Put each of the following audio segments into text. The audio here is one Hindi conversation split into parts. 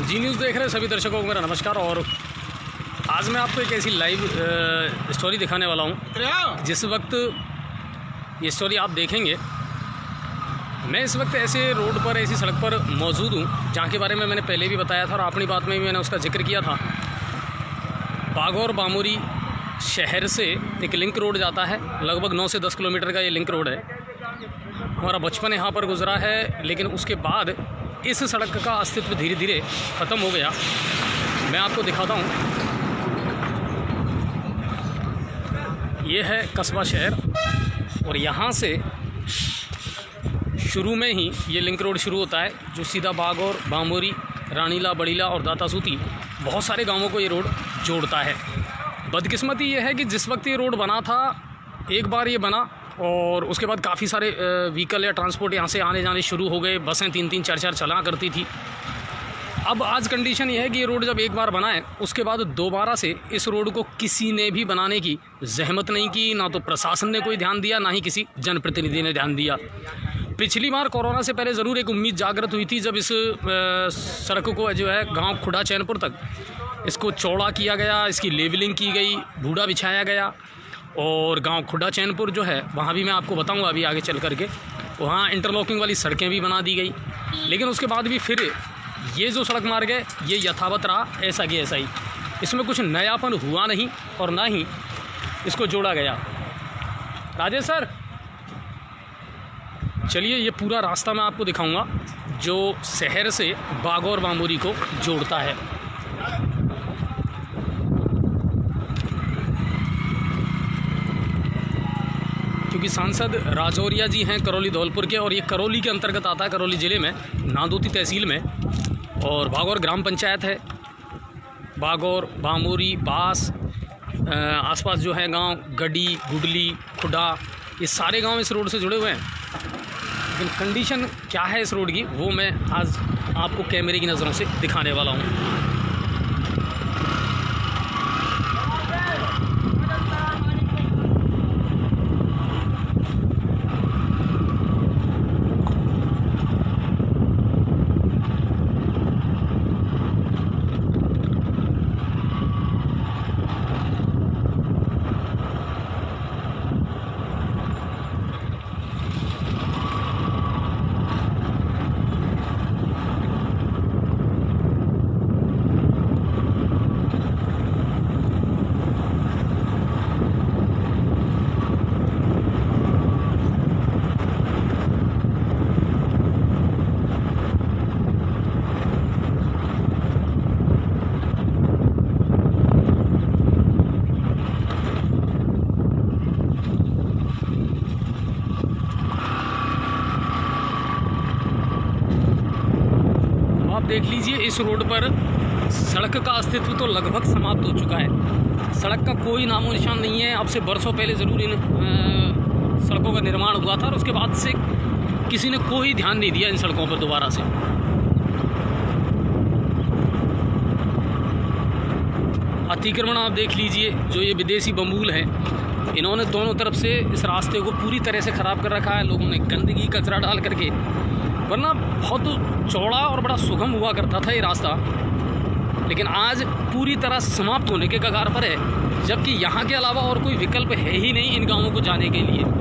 जी न्यूज़ देख रहे हैं सभी दर्शकों को मेरा नमस्कार। और आज मैं आपको एक ऐसी लाइव स्टोरी दिखाने वाला हूं जिस वक्त ये स्टोरी आप देखेंगे। मैं इस वक्त ऐसे रोड पर, ऐसी सड़क पर मौजूद हूं जहां के बारे में मैंने पहले भी बताया था और अपनी बात में भी मैंने उसका जिक्र किया था। बागौर बामोरी शहर से एक लिंक रोड जाता है, लगभग 9 से 10 किलोमीटर का ये लिंक रोड है। हमारा बचपन यहाँ पर गुजरा है, लेकिन उसके बाद इस सड़क का अस्तित्व धीरे धीरे ख़त्म हो गया। मैं आपको दिखाता हूँ, ये है कस्बा शहर और यहाँ से शुरू में ही ये लिंक रोड शुरू होता है जो सीधा बागौर, बामोरी, रानीला, बड़ीला और दातासूती बहुत सारे गांवों को ये रोड जोड़ता है। बदकिस्मती ये है कि जिस वक्त ये रोड बना था, एक बार ये बना और उसके बाद काफ़ी सारे व्हीकल या ट्रांसपोर्ट यहाँ से आने जाने शुरू हो गए। बसें 3-3, 4-4 चला करती थी। अब आज कंडीशन ये है कि ये रोड जब एक बार बना है, उसके बाद दोबारा से इस रोड को किसी ने भी बनाने की जहमत नहीं की। ना तो प्रशासन ने कोई ध्यान दिया, ना ही किसी जनप्रतिनिधि ने ध्यान दिया। पिछली बार कोरोना से पहले ज़रूर एक उम्मीद जागृत हुई थी जब इस सड़क को जो है गांव खुड़ा चैनपुर तक इसको चौड़ा किया गया, इसकी लेवलिंग की गई, बूढ़ा बिछाया गया और गांव खुड़ा चैनपुर जो है वहाँ भी मैं आपको बताऊंगा अभी आगे चल करके, वहाँ इंटरलॉकिंग वाली सड़कें भी बना दी गई। लेकिन उसके बाद भी फिर ये जो सड़क मार्ग है ये यथावत रहा, ऐसा कि ऐसा ही। इसमें कुछ नयापन हुआ नहीं और ना ही इसको जोड़ा गया। राजेश सर, चलिए ये पूरा रास्ता मैं आपको दिखाऊंगा जो शहर से बागौर बामोरी को जोड़ता है। क्योंकि सांसद राजौरिया जी हैं करौली धौलपुर के और ये करौली के अंतर्गत आता है, करौली ज़िले में, नांदोती तहसील में। और बागौर ग्राम पंचायत है। बागौर, बामोरी, बास, आसपास जो है गांव गडी, गुडली, खुडा, ये सारे गांव इस रोड से जुड़े हुए हैं। लेकिन कंडीशन क्या है इस रोड की, वो मैं आज आपको कैमरे की नज़रों से दिखाने वाला हूँ। देख लीजिए, इस रोड पर सड़क का अस्तित्व तो लगभग समाप्त हो चुका है। सड़क का कोई नामो निशान नहीं है। अब से बरसों पहले ज़रूर इन सड़कों का निर्माण हुआ था और उसके बाद से किसी ने कोई ध्यान नहीं दिया इन सड़कों पर दोबारा से। अतिक्रमण आप देख लीजिए, जो ये विदेशी बम्बूल हैं, इन्होंने दोनों तरफ से इस रास्ते को पूरी तरह से ख़राब कर रखा है। लोगों ने गंदगी, कचरा डाल करके, वरना बहुत चौड़ा और बड़ा सुगम हुआ करता था ये रास्ता, लेकिन आज पूरी तरह समाप्त होने के कगार पर है। जबकि यहाँ के अलावा और कोई विकल्प है ही नहीं इन गांवों को जाने के लिए।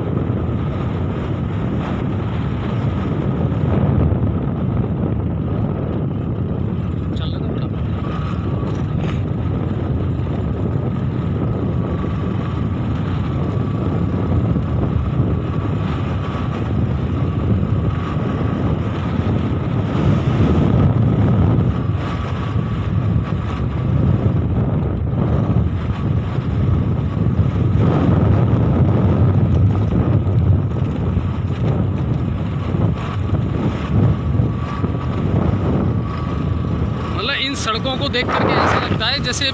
सड़कों को देख करके ऐसा लगता है जैसे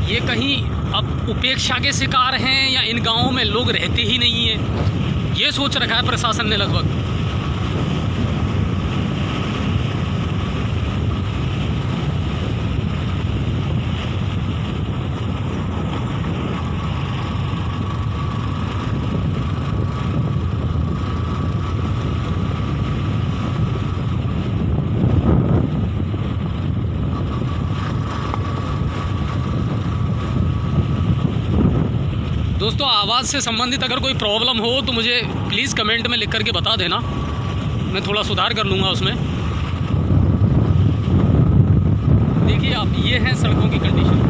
ये कहीं अब उपेक्षा के शिकार हैं या इन गांवों में लोग रहते ही नहीं हैं, ये सोच रखा है प्रशासन ने लगभग। दोस्तों आवाज़ से संबंधित अगर कोई प्रॉब्लम हो तो मुझे प्लीज़ कमेंट में लिख करके बता देना, मैं थोड़ा सुधार कर लूँगा उसमें। देखिए आप, ये है सड़कों की कंडीशन।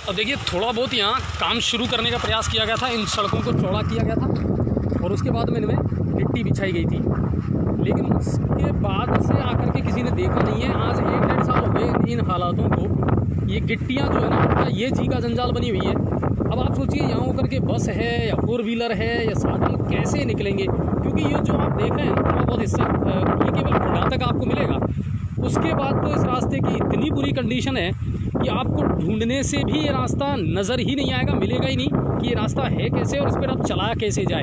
अब देखिए थोड़ा बहुत यहाँ काम शुरू करने का प्रयास किया गया था, इन सड़कों को चौड़ा किया गया था और उसके बाद में इनमें गिट्टी बिछाई गई थी, लेकिन उसके बाद से आकर के किसी ने देखा नहीं है। आज 1-1.5 साल हो गए इन हालातों को। ये गिट्टियाँ जो है ना, ये जी का जंजाल बनी हुई है। अब आप सोचिए यहाँ होकर के बस है या 4 व्हीलर है या साधन कैसे निकलेंगे, क्योंकि ये जो आप देख रहे हैं थोड़ा बहुत हिस्सा ये केवल खुदा तक आपको मिलेगा। उसके बाद तो इस रास्ते की इतनी बुरी कंडीशन है कि आपको ढूंढने से भी ये रास्ता नज़र ही नहीं आएगा, मिलेगा ही नहीं कि ये रास्ता है कैसे और इस पर आप चलाया कैसे जाए।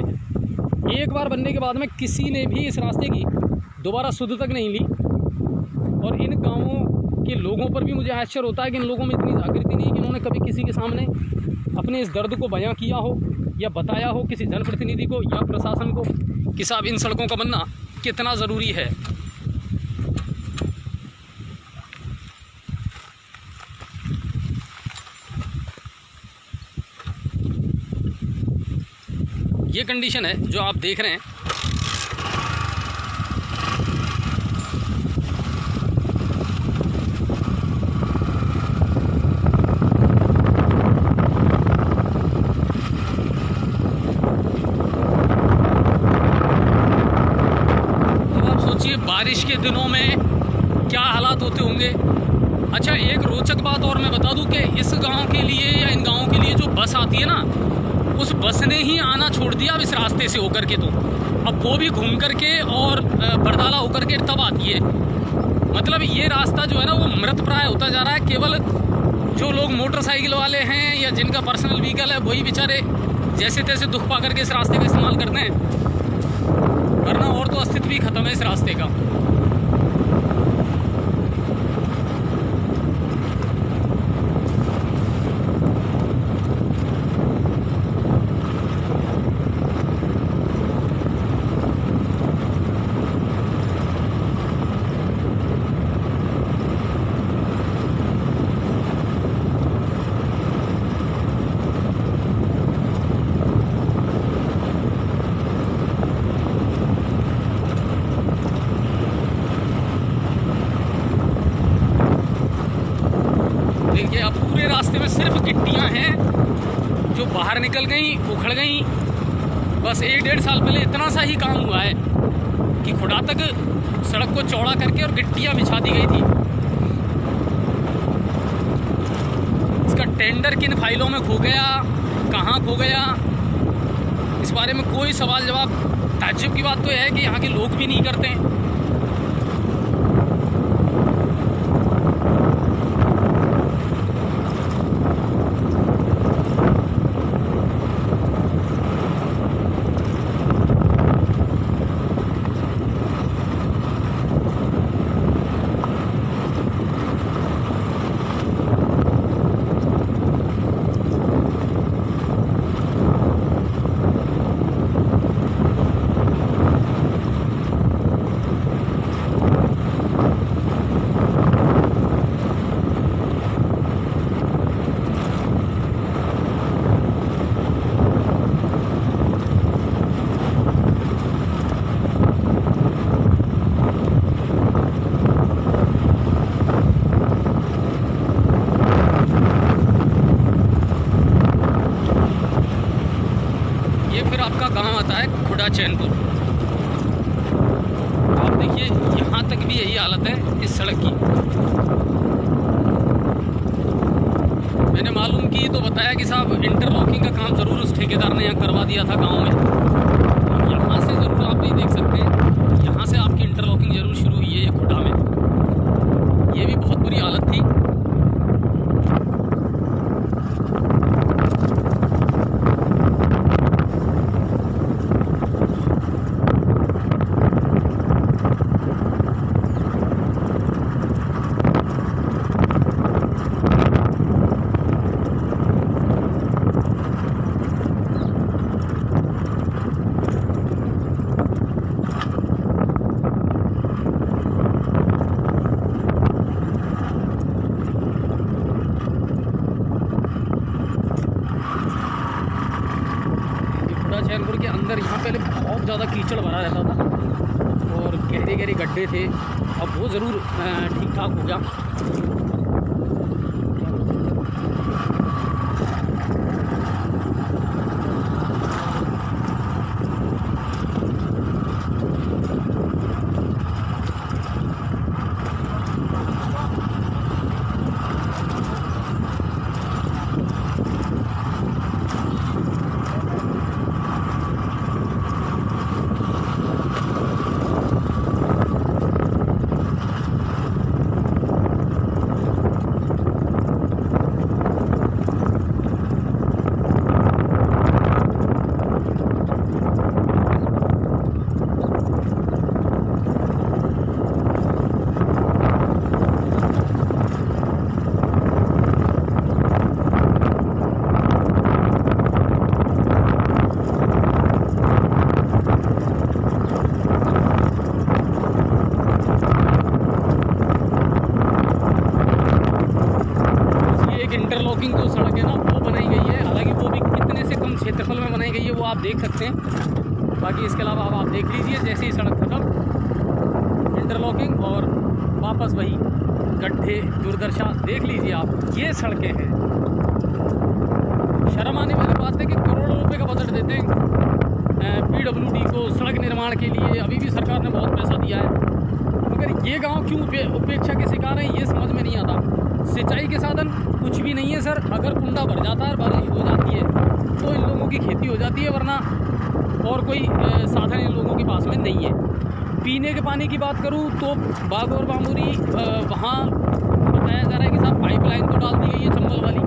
एक बार बनने के बाद में किसी ने भी इस रास्ते की दोबारा सुध तक नहीं ली। और इन गाँवों के लोगों पर भी मुझे आश्चर्य होता है कि इन लोगों में इतनी जागृति नहीं कि इन्होंने कभी किसी के सामने अपने इस दर्द को बयां किया हो या बताया हो किसी जनप्रतिनिधि को या प्रशासन को कि साहब इन सड़कों का बनना कितना ज़रूरी है। ये कंडीशन है जो आप देख रहे हैं। अब आप सोचिए बारिश के दिनों में क्या हालात होते होंगे। अच्छा, एक रोचक बात और मैं बता दूं कि इस गांव के लिए या इन गांवों के लिए जो बस आती है ना, उस बस ने ही आना छोड़ दिया अब इस रास्ते से होकर के। तो अब वो भी घूम करके और बरदाला होकर के तब आती है। मतलब ये रास्ता जो है ना वो मृत प्राय होता जा रहा है। केवल जो लोग मोटरसाइकिल वाले हैं या जिनका पर्सनल व्हीकल है वही बेचारे जैसे तैसे दुख पा करके इस रास्ते का इस्तेमाल करते हैं, वरना और तो अस्तित्व ही खत्म है इस रास्ते का। देखिए अब पूरे रास्ते में सिर्फ गिट्टियां हैं जो बाहर निकल गई, उखड़ गई। बस 1-1.5 साल पहले इतना सा ही काम हुआ है कि खुदा तक सड़क को चौड़ा करके और गिट्टियां बिछा दी गई थी। इसका टेंडर किन फाइलों में खो गया, कहाँ खो गया, इस बारे में कोई सवाल जवाब। ताज्जुब की बात तो यह है कि यहाँ के लोग भी नहीं करते हैं। आपका गांव आता है खुड़ा चैनपुर। आप देखिए यहाँ तक भी यही हालत है इस सड़क की। मैंने मालूम की तो बताया कि साहब इंटरलॉकिंग का काम ज़रूर उस ठेकेदार ने यहाँ करवा दिया था गाँव में। यहाँ से ज़रूर आप ये देख सकते हैं, यहाँ से आपकी इंटरलॉकिंग ज़रूर शुरू हुई है ये खुटा में। ये भी बहुत बुरी हालत थी। चैनपुर के अंदर यहाँ पहले बहुत ज़्यादा कीचड़ भरा रहता था और गहरे गहरे गड्ढे थे। अब वो ज़रूर ठीक ठाक हो गया। इंटरलॉकिंग जो सड़क है ना वो बनाई गई है, हालांकि वो भी कितने से कम क्षेत्रफल में बनाई गई है वो आप देख सकते हैं। बाकी इसके अलावा अब आप देख लीजिए जैसे ही सड़क खत्म इंटरलॉकिंग और वापस वही गड्ढे दुर्दशा देख लीजिए आप। ये सड़कें हैं। शर्म आने वाली बात है कि करोड़ों रुपए का बजट देते हैं PWD को सड़क निर्माण के लिए। अभी भी सरकार ने बहुत पैसा दिया है, मगर ये गाँव क्यों उपेक्षा के शिकार हैं ये समझ में नहीं आता। सिंचाई के साधन कुछ भी नहीं है सर। अगर कुंडा भर जाता है, बारिश हो जाती है तो इन लोगों की खेती हो जाती है, वरना और कोई साधन इन लोगों के पास में नहीं है। पीने के पानी की बात करूं तो बागौर बामुरी वहाँ बताया जा रहा है कि साहब पाइपलाइन तो डाल दी गई है चंबल वाली,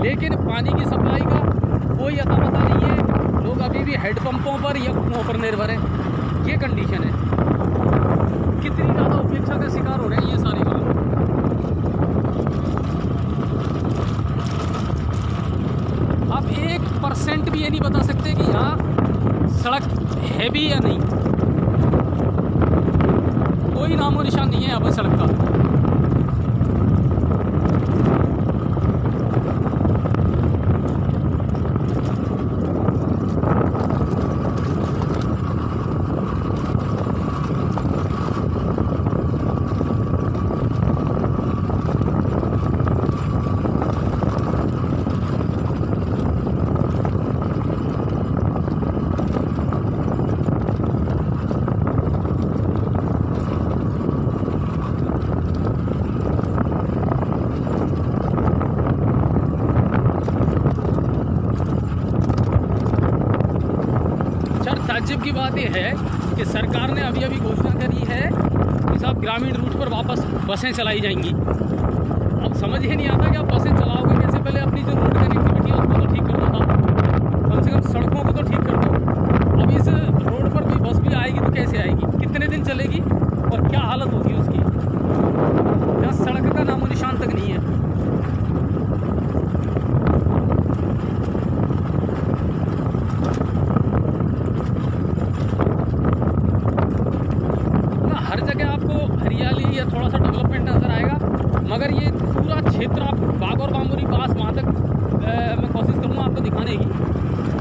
लेकिन पानी की सप्लाई का कोई अता पता नहीं है। लोग अभी भी हैंडपंपों पर या कुओं पर निर्भर है। ये कंडीशन है। कितनी ज़्यादा उपेक्षा का शिकार हो रहे हैं ये सारे गाँव। आप 1% भी ये नहीं बता सकते कि यहाँ सड़क है भी या नहीं। कोई नामो निशान नहीं है यहाँ पर सड़क का। ताज्जुब की बात यह है कि सरकार ने अभी घोषणा करी है कि साहब ग्रामीण रूट पर वापस बसें चलाई जाएंगी। अब समझ ही नहीं आता कि आप बसें चलाओगे कैसे। पहले अपनी जो रोड कनेक्टिविटी है उसको तो ठीक करना था, कम से कम सड़कों को तो ठीक कर दो। अब इस रोड पर कोई बस भी आएगी तो कैसे आएगी, कितने दिन चलेगी और क्या हालत होगी उसकी। यहाँ सड़क का नामो निशान तक नहीं है। हर जगह आपको हरियाली या थोड़ा सा डेवलपमेंट नज़र आएगा, मगर ये पूरा क्षेत्र आप बागौर बामुरी पास वहाँ तक मैं कोशिश करूँगा आपको दिखाने की।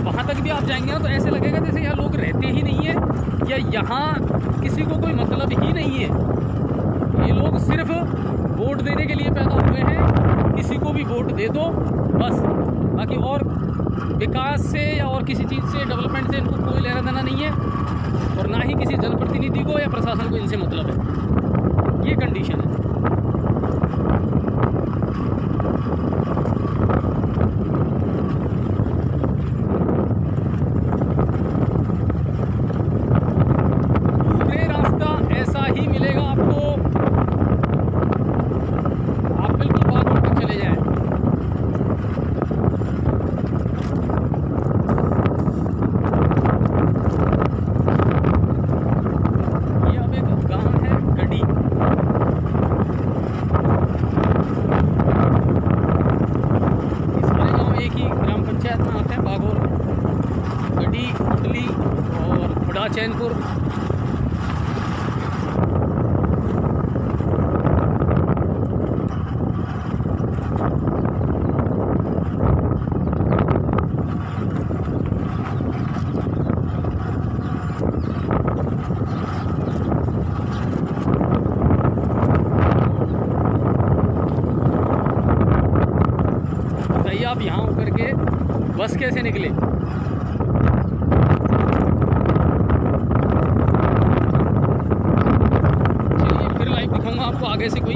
वहाँ तक भी आप जाएंगे ना तो ऐसे लगेगा जैसे यहाँ लोग रहते ही नहीं है या यहाँ किसी को कोई मतलब ही नहीं है। ये लोग सिर्फ वोट देने के लिए पैदा हुए हैं। किसी को भी वोट दे दो बस। बाकी और विकास से या और किसी चीज़ से, डेवलपमेंट से इनको कोई लेना देना नहीं है, और ना ही किसी जनप्रतिनिधि को या प्रशासन को इनसे मतलब है। ये कंडीशन है। दूसरे रास्ता ऐसा ही मिलेगा आपको, आप बिल्कुल बागोर तक चले जाएं। ये अब एक गांव है गडी। ये सारे गांव एक ही ग्राम पंचायत में आते हैं, बागोर, गडी, कुंडली और खुड़ा चैनपुर। बताइए आप यहाँ होकर के बस कैसे निकले? चलिए फिर लाइव दिखाऊंगा आपको आगे से कोई